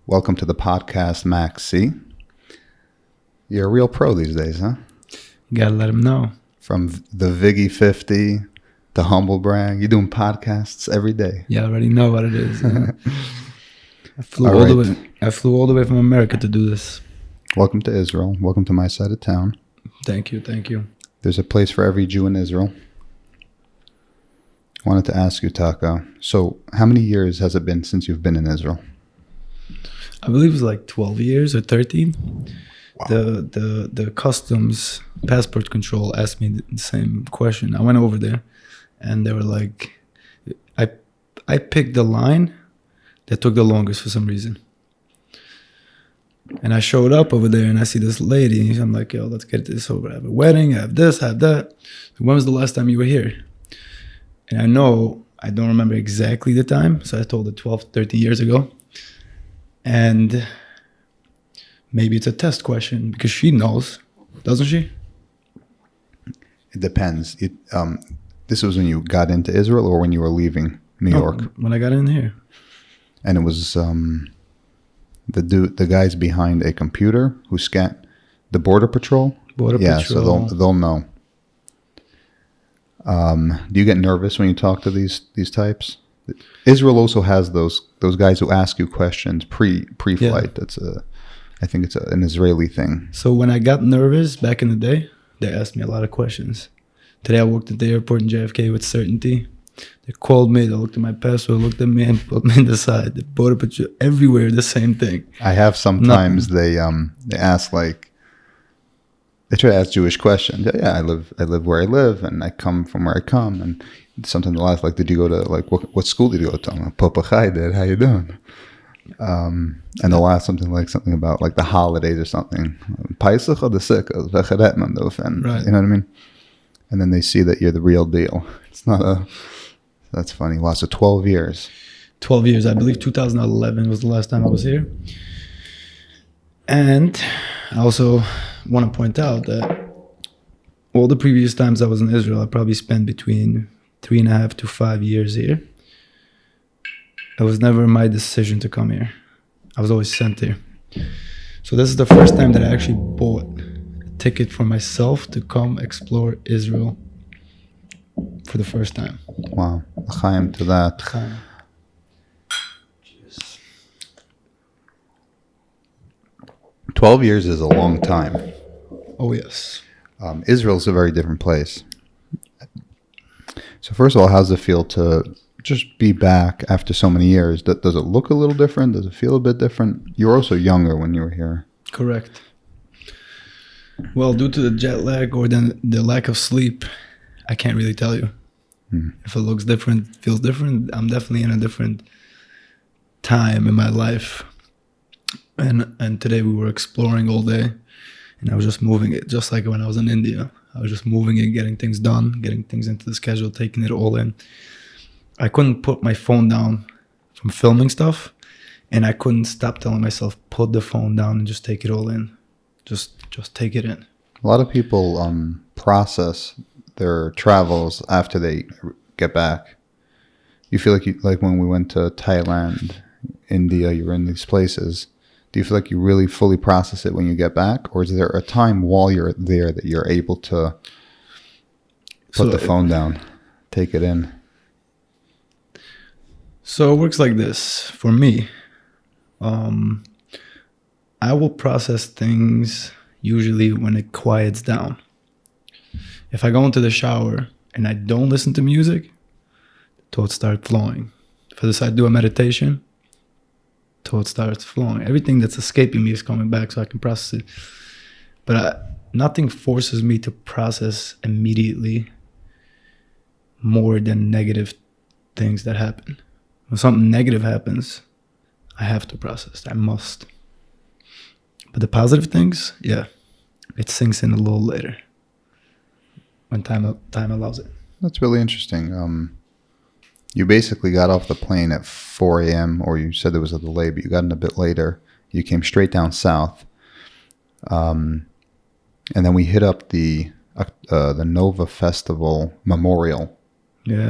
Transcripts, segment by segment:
Welcome to the podcast, Max C. You're a real pro these days, huh? You gotta let them know. From the Viggy 50 to Humble Brag, you're doing podcasts every day. You already know what it is. Huh? I flew all the way from America to do this. Welcome to Israel. Welcome to my side of town. Thank you. There's a place for every Jew in Israel. I wanted to ask you, Taka, so how many years has it been since you've been in Israel? I believe it was like 12 years or 13. Wow. The customs passport control asked me the same question. I went over there and they were like, I picked the line that took the longest for some reason. And I showed up over there and I see this lady and I'm like, yo, let's get this over. I have a wedding, I have this, I have that. When was the last time you were here? And I don't remember exactly the time. So I told her 12, 13 years ago. And maybe it's a test question because she knows, doesn't she? It depends. This was when you got into Israel or when you were leaving New York? When I got in here. And it was the guys behind a computer who scan the border patrol. Patrol. So they'll know. Do you get nervous when you talk to these types? Israel also has those guys who ask you questions pre-flight. Yeah. I think it's an Israeli thing. So when I got nervous back in the day, they asked me a lot of questions. Today I worked at the airport in JFK with certainty. They called me, they looked at my passport, looked at me and put me in the side. The border patrol, everywhere, the same thing. I have sometimes they ask like, they try to ask Jewish questions. Yeah, I live where I live and I come from where I come. And sometimes they'll ask like, did you go to like, what school did you go to? I'm like, Papa Chai did, how you doing? And they'll ask something about like the holidays or something. Pesach or the Sukkot, right. You know what I mean? And then they see that you're the real deal. It's not that's funny. Wow, so 12 years. 12 years. I believe 2011 was the last time I was here. And I also want to point out that all the previous times I was in Israel, I probably spent between 3.5 to 5 years here. It was never my decision to come here. I was always sent here. So this is the first time that I actually bought a ticket for myself to come explore Israel for the first time. Wow. L'chaim to that. L'chaim. 12 years is a long time. Oh, yes. Israel's a very different place. So first of all, how's it feel to just be back after so many years? Does it look a little different? Does it feel a bit different? You were also younger when you were here. Correct. Well, due to the jet lag or the lack of sleep, I can't really tell you. If it looks different, feels different, I'm definitely in a different time in my life. And today we were exploring all day and I was just moving it, just like when I was in India. I was just moving it, getting things done, getting things into the schedule, taking it all in. I couldn't put my phone down from filming stuff and I couldn't stop telling myself, put the phone down and just take it all in. Just take it in. A lot of people process their travels after they get back. You feel like when we went to Thailand, India, you were in these places. Do you feel like you really fully process it when you get back? Or is there a time while you're there that you're able to put the phone down, take it in? So it works like this. For me, I will process things usually when it quiets down. If I go into the shower and I don't listen to music, thoughts start flowing. If I decide to do a meditation, thought starts flowing. Everything that's escaping me is coming back so I can process it. But nothing forces me to process immediately more than negative things that happen. When something negative happens, I have to process. I must. But the positive things, yeah, it sinks in a little later when time allows it. That's really interesting. You basically got off the plane at 4 a.m. or you said there was a delay, but you got in a bit later. You came straight down south. And then we hit up the Nova Festival Memorial,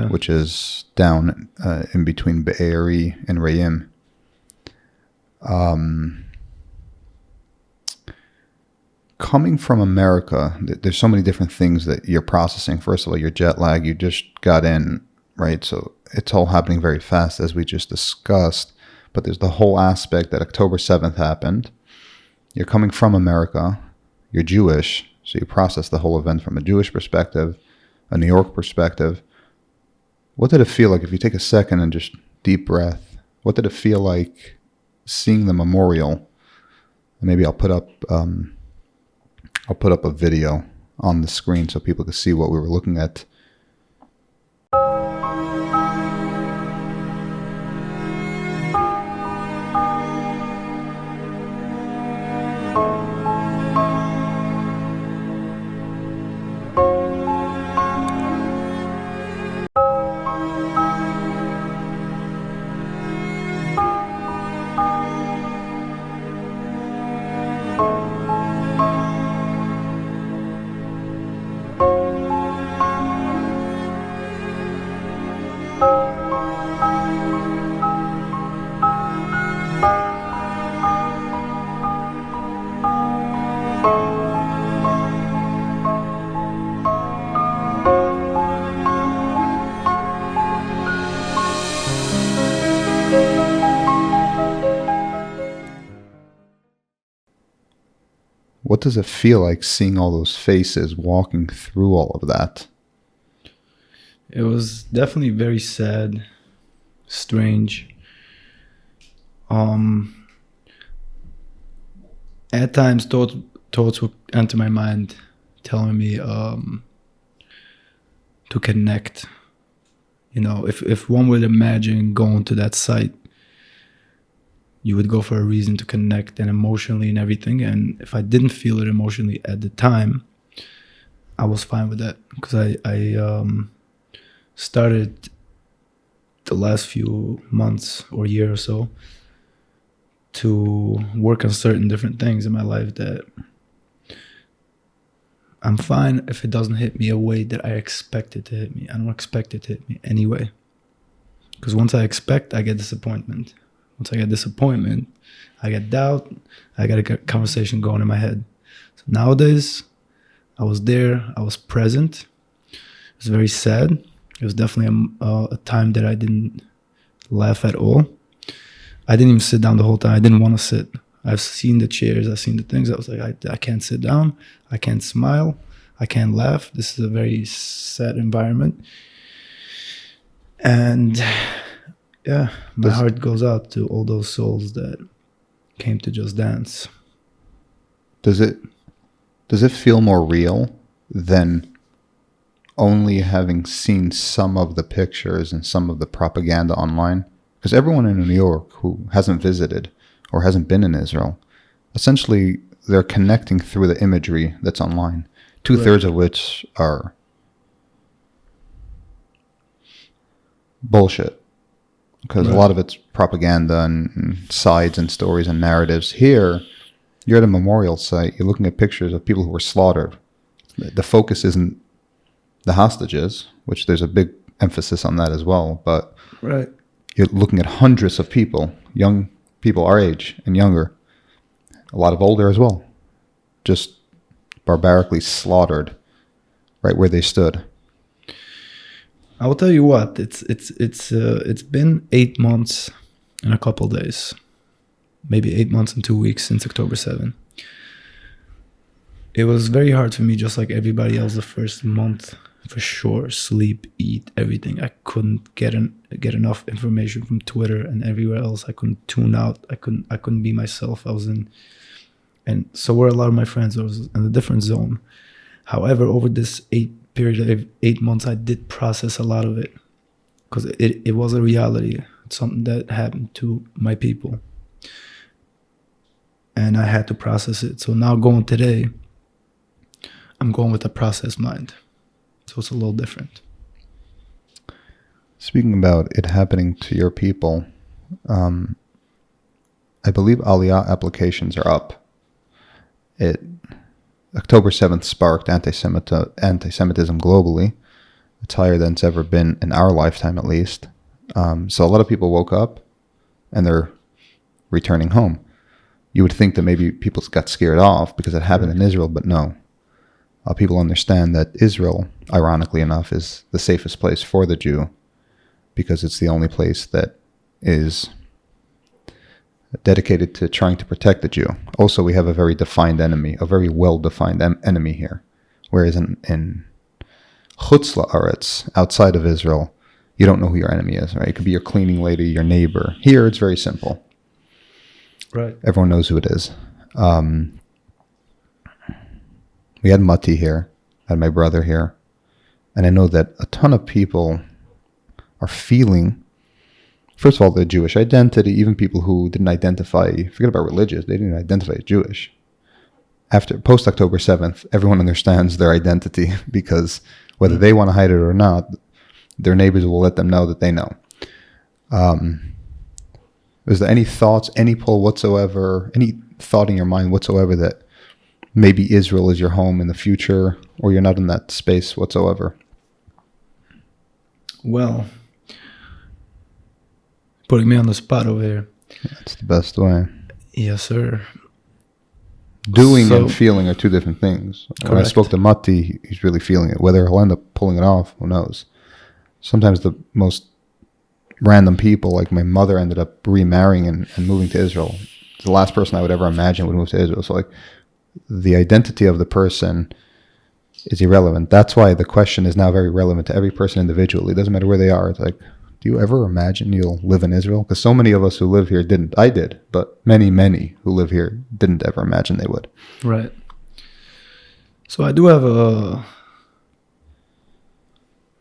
which is down in between Be'eri and Re'im. Coming from America, there's so many different things that you're processing. First of all, your jet lag, you just got in, right? So it's all happening very fast, as we just discussed. But there's the whole aspect that October 7th happened. You're coming from America. You're Jewish, so you process the whole event from a Jewish perspective, a New York perspective. What did it feel like, if you take a second and just deep breath, what did it feel like seeing the memorial? And maybe I'll put up a video on the screen so people can see what we were looking at. What does it feel like seeing all those faces walking through all of that? It was definitely very sad, strange. At times, thoughts would enter my mind, telling me to connect. You know, if one would imagine going to that site, you would go for a reason to connect, and emotionally and everything. And if I didn't feel it emotionally at the time, I was fine with that, because I started the last few months or year or so to work on certain different things in my life that I'm fine if it doesn't hit me a way that I expect it to hit me. I don't expect it to hit me anyway, because once I expect, I get disappointment. Once I get disappointment, I get doubt. I got a conversation going in my head. So nowadays, I was there. I was present. It was very sad. It was definitely a time that I didn't laugh at all. I didn't even sit down the whole time. I didn't want to sit. I've seen the chairs. I've seen the things. I was like, I can't sit down. I can't smile. I can't laugh. This is a very sad environment. And yeah, my heart goes out to all those souls that came to just dance. Does it feel more real than only having seen some of the pictures and some of the propaganda online? Because everyone in New York who hasn't visited or hasn't been in Israel, essentially they're connecting through the imagery that's online, 2/3 of which are bullshit. Because a lot of it's propaganda and sides and stories and narratives. Here, you're at a memorial site. You're looking at pictures of people who were slaughtered. The focus isn't the hostages, which there's a big emphasis on that as well. But you're looking at hundreds of people, young people our age and younger, a lot of older as well, just barbarically slaughtered right where they stood. I will tell you what, it's been 8 months and a couple days, maybe 8 months and 2 weeks since October 7th. It was very hard for me, just like everybody else, the first month, for sure. Sleep, eat, everything. I couldn't get enough information from Twitter and everywhere else. I couldn't tune out. I couldn't be myself. I was in, and so were a lot of my friends. I was in a different zone. However, over this period of 8 months, I did process a lot of it, because it was a reality. It's something that happened to my people, and I had to process it. So now going today, I'm going with a processed mind, so it's a little different. Speaking about it happening to your people, I believe Aliyah applications are up. October 7th sparked anti-Semitism globally. It's higher than it's ever been in our lifetime, at least. So a lot of people woke up and they're returning home. You would think that maybe people got scared off because it happened in Israel, but no. People understand that Israel, ironically enough, is the safest place for the Jew because it's the only place that is dedicated to trying to protect the Jew. Also, we have a very defined enemy, a very well-defined enemy here. Whereas in Chutz La'aretz, outside of Israel, you don't know who your enemy is, right? It could be your cleaning lady, your neighbor. Here, it's very simple. Right. Everyone knows who it is. We had Mati here, I had my brother here, and I know that a ton of people are feeling, first of all, the Jewish identity, even people who didn't identify, forget about religious, they didn't identify as Jewish. After post-October 7th, everyone understands their identity because whether they want to hide it or not, their neighbors will let them know that they know. Is there any thoughts, any pull whatsoever, any thought in your mind whatsoever that maybe Israel is your home in the future, or you're not in that space whatsoever? Well, putting me on the spot over here. That's the best way. Yes, sir. Doing and feeling are two different things. Correct. When I spoke to Matti, he's really feeling it. Whether he'll end up pulling it off, who knows? Sometimes the most random people, like my mother, ended up remarrying and moving to Israel. It's the last person I would ever imagine would move to Israel. So, like, the identity of the person is irrelevant. That's why the question is now very relevant to every person individually. It doesn't matter where they are. It's like, do you ever imagine you'll live in Israel? Because so many of us who live here didn't. I did, but many, many who live here didn't ever imagine they would. Right. So I do have a,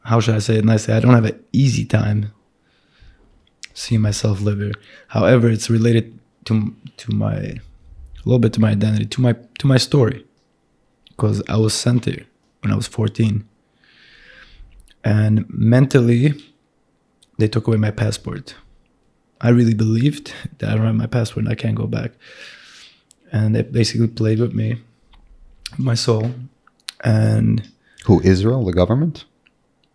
how should I say it nicely? I don't have an easy time seeing myself live here. However, it's related to my, a little bit to my identity, to my story, because I was sent here when I was 14, and mentally they took away my passport. I really believed that I don't have my passport and I can't go back, and they basically played with me, my soul. And who, Israel, the government?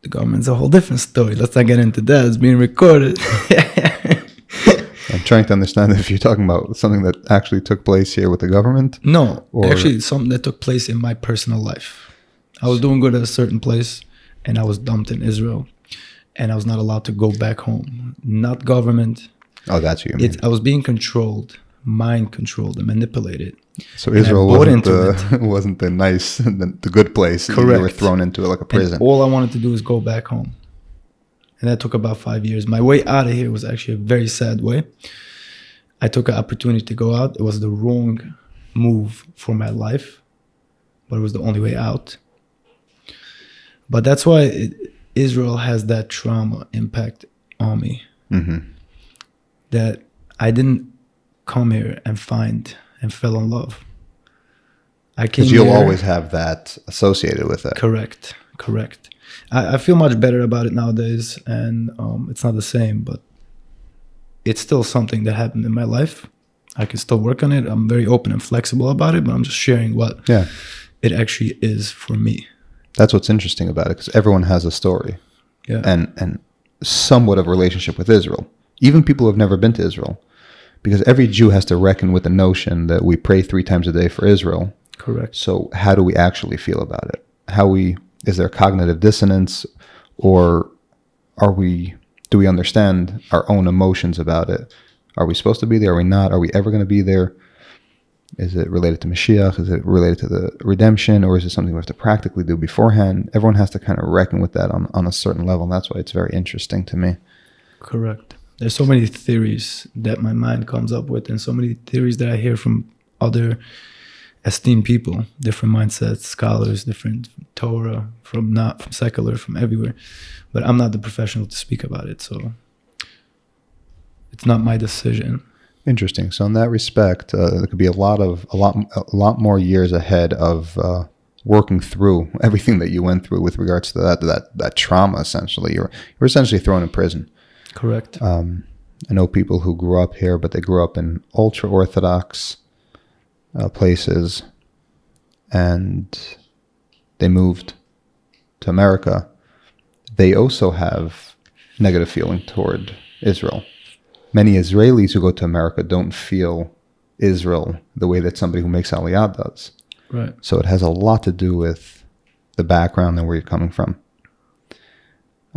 The government's a whole different story. Let's not get into that. It's being recorded. I'm trying to understand if you're talking about something that actually took place here with the government. No, actually it's something that took place in my personal life. I was doing good at a certain place and I was dumped in Israel and I was not allowed to go back home. Not government. Oh, that's what you mean. I was being controlled, mind controlled and manipulated. So Israel wasn't the nice, the good place. Correct. You were thrown into it like a prison. And all I wanted to do was go back home. And that took about 5 years. My way out of here was actually a very sad way. I took an opportunity to go out. It was the wrong move for my life, but it was the only way out. But that's why Israel has that trauma impact on me. Mm-hmm. That I didn't come here and find and fell in love. I came here. Because you'll always have that associated with it. Correct. I feel much better about it nowadays, and it's not the same, but it's still something that happened in my life. I can still work on it. I'm very open and flexible about it, but I'm just sharing what it actually is for me. That's what's interesting about it, because everyone has a story, and somewhat of a relationship with Israel. Even people who have never been to Israel, because every Jew has to reckon with the notion that we pray 3 times a day for Israel. Correct. So how do we actually feel about it? Is there cognitive dissonance, or do we understand our own emotions about it? Are we supposed to be there? Are we not? Are we ever going to be there? Is it related to Mashiach? Is it related to the redemption? Or is it something we have to practically do beforehand? Everyone has to kind of reckon with that on a certain level. And that's why it's very interesting to me. Correct. There's so many theories that my mind comes up with, and so many theories that I hear from other esteemed people, different mindsets, scholars, different Torah, from secular, from everywhere. But I'm not the professional to speak about it, so it's not my decision. Interesting. So in that respect, there could be a lot more years ahead of working through everything that you went through with regards to that trauma. Essentially, you were essentially thrown in prison. Correct. I know people who grew up here, but they grew up in ultra Orthodox places, and they moved to America. They also have negative feeling toward Israel. many Israelis who go to America don't feel Israel the way that somebody who makes Aliyah does. Right. So it has a lot to do with the background and where you're coming from.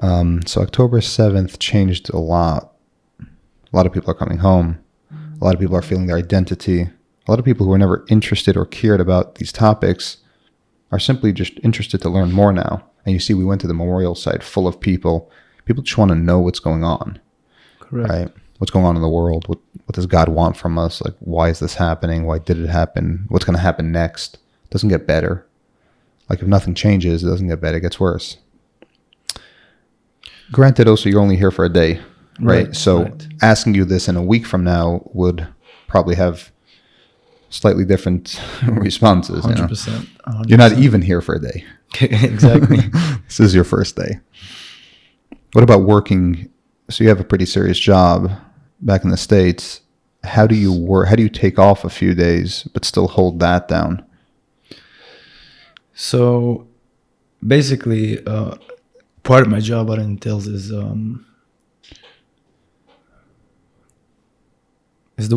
So October 7th changed a lot. A lot of people are coming home. A lot of people are feeling their identity. A lot of people who were never interested or cared about these topics are simply just interested to learn more now. And you see, we went to the memorial site full of people. People just want to know what's going on. Correct. Right? What's going on in the world? What does God want from us? Like, why is this happening? Why did it happen? What's going to happen next? It doesn't get better. Like, if nothing changes, it doesn't get better. It gets worse. Granted, also, you're only here for a day, right? So asking you this in a week from now would probably have slightly different responses. 100%, you know? 100%. You're not even here for a day. Exactly. This is your first day. What about working? So you have a pretty serious job back in the States. How do you work? How do you take off a few days but still hold that down? So basically, part of my job, what it entails is the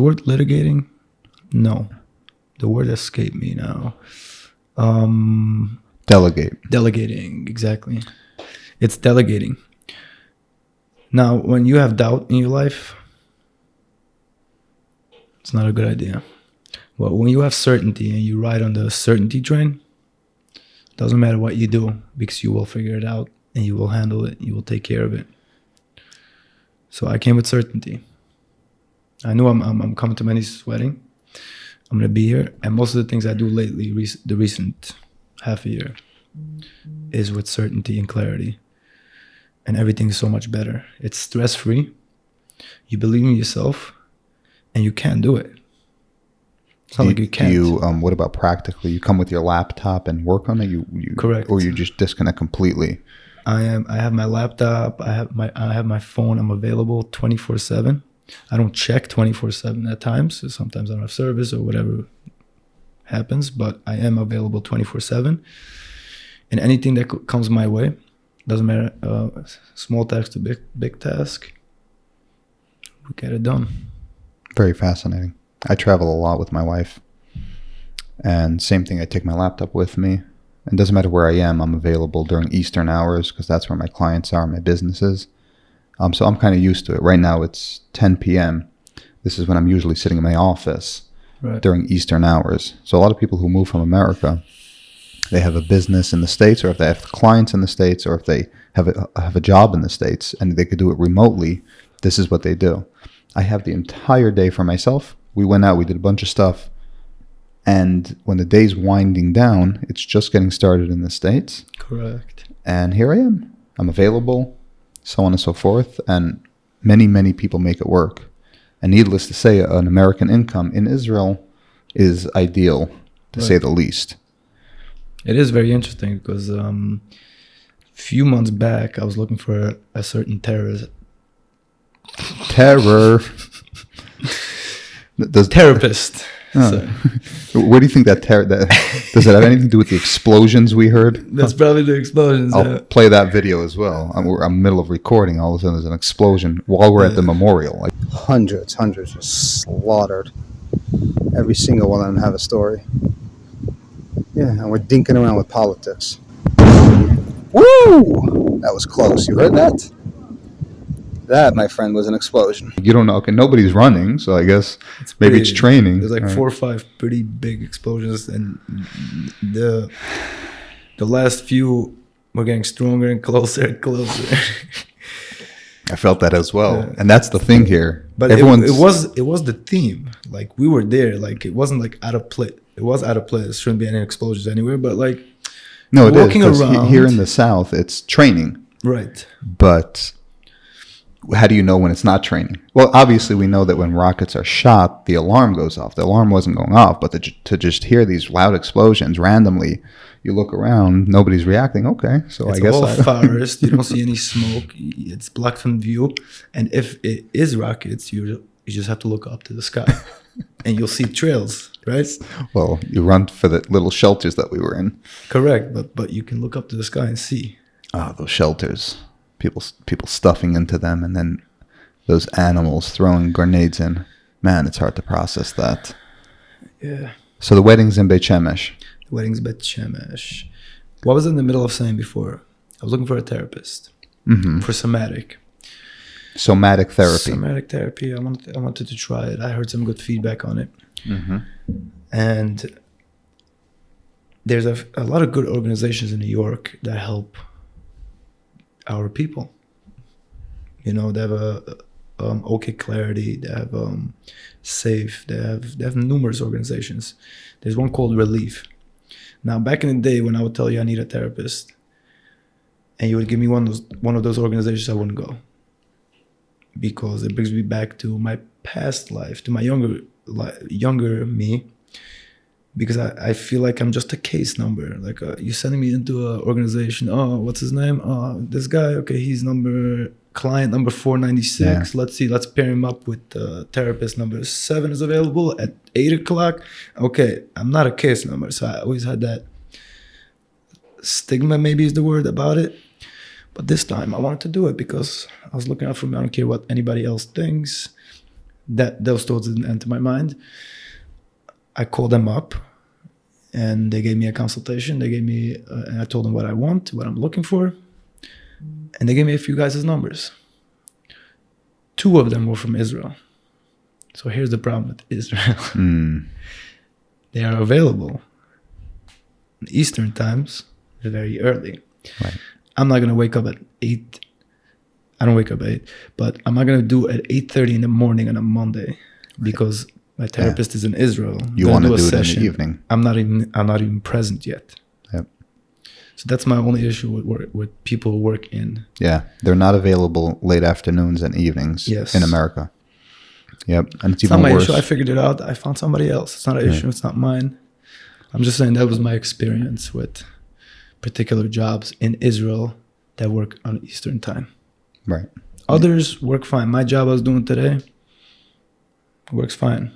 word litigating? No. The word escaped me now. Delegating, exactly. It's delegating. Now, when you have doubt in your life, it's not a good idea. But when you have certainty and you ride on the certainty train, doesn't matter what you do, because you will figure it out and you will handle it. You will take care of it. So I came with certainty. I knew I'm coming to Manny's wedding. I'm going to be here. And most of the things I do lately, the recent half a year, is with certainty and clarity. And everything is so much better. It's stress-free. You believe in yourself, and you can do it. It's not like you can't. What about practically? You come with your laptop and work on it. You Correct. Or you just disconnect completely. I have my laptop. I have my phone. I'm available 24/7. I don't check 24/7 at times. So sometimes I don't have service or whatever happens, but I am available 24/7. And anything that comes my way, doesn't matter, small task to big task, we get it done. Very fascinating. I travel a lot with my wife, and same thing. I take my laptop with me. It doesn't matter where I am. I'm available during Eastern hours because that's where my clients are, my businesses. So I'm kind of used to it. Right now it's 10 p.m. This is when I'm usually sitting in my office during Eastern hours. So a lot of people who move from America, they have a business in the States, or if they have clients in the States, or if they have a job in the States and they could do it remotely, this is what they do. I have the entire day for myself. We went out, we did a bunch of stuff. And when the day's winding down, it's just getting started in the States. Correct. And here I am. I'm available, so on and so forth. And many, many people make it work. And needless to say, an American income in Israel is ideal, to say the least. It is very interesting because a few months back, I was looking for a certain therapist. Where do you think that does it have anything to do with the explosions we heard? That's probably the explosions. I'll play that video as well. I'm in the middle of recording. All of a sudden, there's an explosion while we're at the memorial. Like hundreds just slaughtered. Every single one of them have a story. Yeah, and we're dinking around with politics. Woo! That was close. You heard that? That, my friend, was an explosion. You don't know. Okay, nobody's running, so I guess maybe it's training. There's like 4 or 5 pretty big explosions, and the last few were getting stronger and closer and closer. I felt that as well, and that's the thing here. But it was the theme. Like we were there. Like it wasn't like out of place. It was out of place. Shouldn't be any explosions anywhere. But like no, it walking is, around here in the South, it's training, right? But how do you know when it's not training? Well, obviously we know that when rockets are shot, the alarm goes off. The alarm wasn't going off, but to just hear these loud explosions randomly, you look around, nobody's reacting. Okay, so it's I guess all forest. You don't see any smoke. It's blocked from view. And if it is rockets, you just have to look up to the sky, and you'll see trails, right? Well, you run for the little shelters that we were in. Correct, but you can look up to the sky and see. Oh, those shelters. People stuffing into them and then those animals throwing grenades in. Man, it's hard to process that. Yeah. So the wedding's in Beit Shemesh. Weddings Bet Shemesh. What was I in the middle of saying before? I was looking for a therapist for somatic. Somatic therapy. Somatic therapy. I wanted to try it. I heard some good feedback on it. And there's a lot of good organizations in New York that help our people. You know, they have OK Clarity, they have Safe, they have numerous organizations. There's one called Relief. Now, back in the day when I would tell you I need a therapist, and you would give me one of those organizations, I wouldn't go. Because it brings me back to my past life, to my younger me. Because I feel like I'm just a case number. Like you're sending me into an organization. Oh, what's his name? Oh, this guy. Okay, he's client number 496. Yeah. Let's see. Let's pair him up with therapist number 7 is available at 8 o'clock. Okay, I'm not a case number, so I always had that stigma. Maybe is the word about it. But this time I wanted to do it because I was looking out for me. I don't care what anybody else thinks. Those thoughts didn't enter my mind. I called them up and they gave me a consultation. They gave me, and I told them what I want, what I'm looking for. And they gave me a few guys' numbers. 2 of them were from Israel. So here's the problem with Israel. They are available in Eastern times, very early. Right. I'm not going to wake up at 8. I don't wake up at 8, but I'm not going to do it at 8:30 in the morning on a Monday because my therapist is in Israel. You want to do it in the evening. I'm not even present yet. Yep. So that's my only issue with people who work in. Yeah, they're not available late afternoons and evenings in America. Yep, and it's even not my worse. issue. I figured it out. I found somebody else. It's not an issue. It's not mine. I'm just saying that was my experience with particular jobs in Israel that work on Eastern time. Right. Others work fine. My job I was doing today works fine.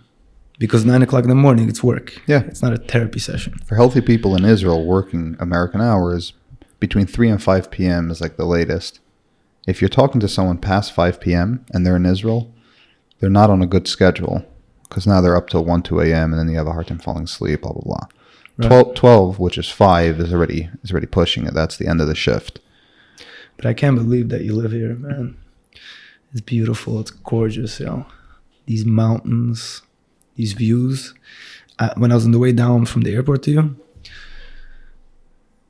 Because 9 o'clock in the morning, it's work. Yeah. It's not a therapy session. For healthy people in Israel working American hours, between 3 and 5 p.m. is like the latest. If you're talking to someone past 5 p.m. and they're in Israel, they're not on a good schedule. Because now they're up till 1, 2 a.m. and then you have a hard time falling asleep, blah, blah, blah. Right. 12, which is 5, is already pushing it. That's the end of the shift. But I can't believe that you live here, man. It's beautiful. It's gorgeous, yo. These mountains, these views. When I was on the way down from the airport to you,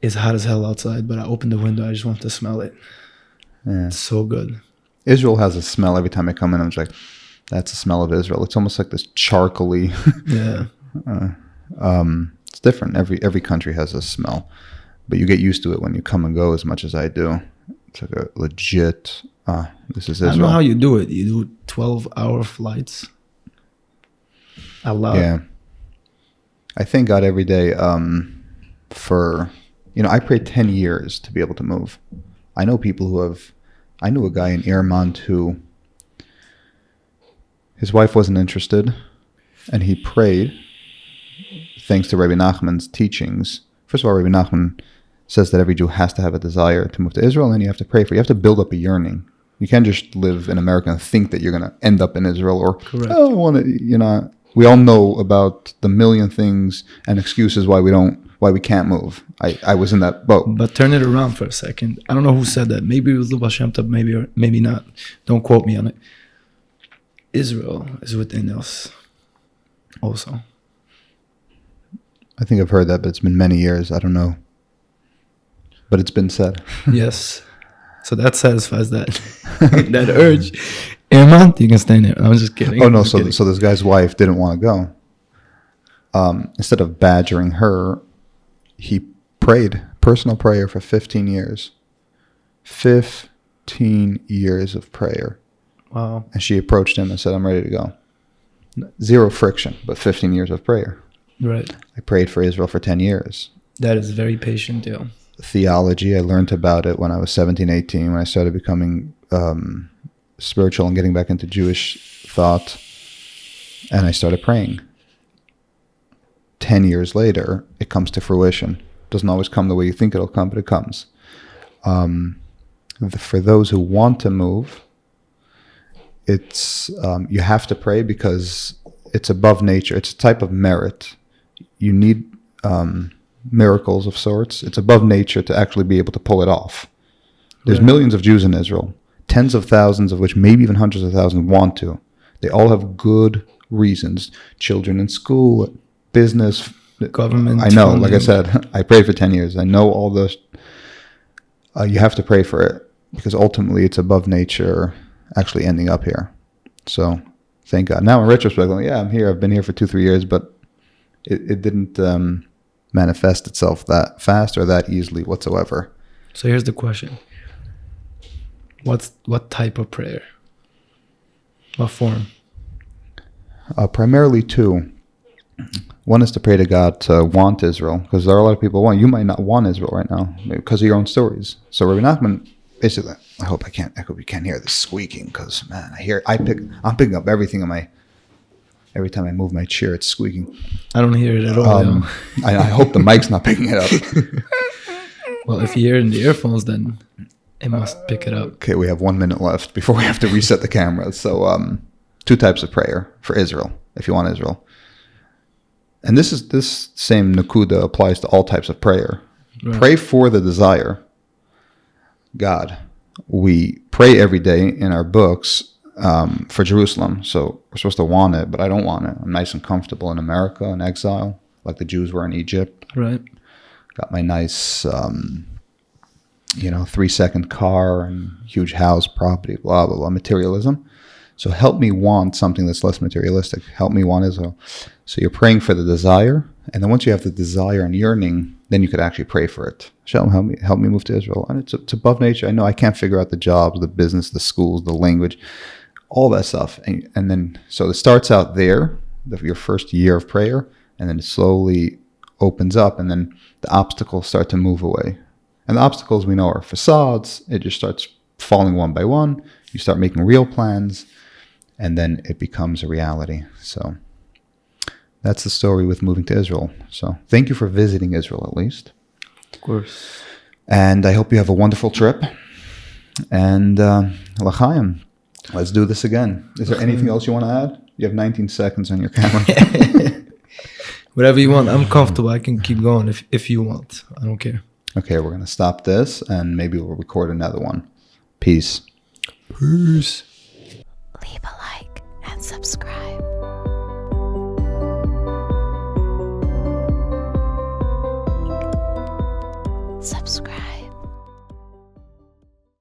it's hot as hell outside, but I opened the window. I just wanted to smell it. Yeah. It's so good. Israel has a smell every time I come in. I'm just like, that's the smell of Israel. It's almost like this charcoaly. Yeah. It's different. Every country has a smell, but you get used to it when you come and go as much as I do. It's like a legit, this is Israel. I don't know how you do it. You do 12-hour flights. I love it. Yeah. I thank God every day for, I prayed 10 years to be able to move. I know people I knew a guy in Earmont who, his wife wasn't interested, and he prayed, thanks to Rabbi Nachman's teachings. First of all, Rabbi Nachman says that every Jew has to have a desire to move to Israel, and you have to pray for it. You have to build up a yearning. You can't just live in America and think that you're going to end up in Israel, or, correct. Oh, I want to, we all know about the million things and excuses why we can't move. I was in that boat. But turn it around for a second. I don't know who said that. Maybe it was Luba Shem Tov, maybe not. Don't quote me on it. Israel is within us also. I think I've heard that, but it's been many years. I don't know. But it's been said. Yes. So that satisfies that that urge. Earmont, you can stay in there. I'm just kidding. Oh, no. So this guy's wife didn't want to go. Instead of badgering her, he prayed, personal prayer for 15 years. 15 years of prayer. Wow. And she approached him and said, I'm ready to go. 0 friction, but 15 years of prayer. Right. I prayed for Israel for 10 years. That is very patient, yeah. Theology, I learned about it when I was 17, 18, when I started becoming spiritual and getting back into Jewish thought. And I started praying. 10 years later, it comes to fruition. Doesn't always come the way you think it'll come, but it comes. For those who want to move, it's you have to pray because it's above nature. It's a type of merit. You need miracles of sorts. It's above nature to actually be able to pull it off. There's Right. millions of Jews in Israel, tens of thousands of which, maybe even hundreds of thousands, want to. They all have good reasons. Children in school, business, Government I know, like I funding. said, I prayed for 10 years. I know all this. You have to pray for it because ultimately it's above nature actually ending up here. So thank God. Now in retrospect, I'm like, yeah, I'm here. I've been here for 2-3 years, but it didn't manifest itself that fast or that easily whatsoever. So here's the question. What type of prayer? What form? Primarily two. One is to pray to God to want Israel, because there are a lot of people you might not want Israel right now because of your own stories. So Rabbi Nachman, basically, I hope you can't hear this squeaking, because man, I'm picking up everything every time I move my chair, it's squeaking. I don't hear it at all. yo. I hope the mic's not picking it up. Well, if you hear it in the earphones, then it must pick it up. Okay, we have 1 minute left before we have to reset the camera. So, two types of prayer for Israel, if you want Israel. And this same Nakuda applies to all types of prayer. Right. Pray for the desire. God, we pray every day in our books for Jerusalem. So we're supposed to want it, but I don't want it. I'm nice and comfortable in America, in exile, like the Jews were in Egypt. Right. Got my nice, 3-second car and huge house, property, blah, blah, blah, materialism. So help me want something that's less materialistic. Help me want Israel. So you're praying for the desire. And then once you have the desire and yearning, then you could actually pray for it. Shalom, help me move to Israel. And it's above nature. I know I can't figure out the jobs, the business, the schools, the language, all that stuff. And then, so it starts out there, your first year of prayer, and then it slowly opens up, and then the obstacles start to move away. And the obstacles we know are facades. It just starts falling one by one. You start making real plans, and then it becomes a reality. So that's the story with moving to Israel. So thank you for visiting Israel, at least. Of course. And I hope you have a wonderful trip. And L'chaim, let's do this again. Is there anything else you want to add? You have 19 seconds on your camera. Whatever you want. I'm comfortable. I can keep going if you want. I don't care. Okay, we're going to stop this, and maybe we'll record another one. Peace. Peace. Leave a like and subscribe. Subscribe.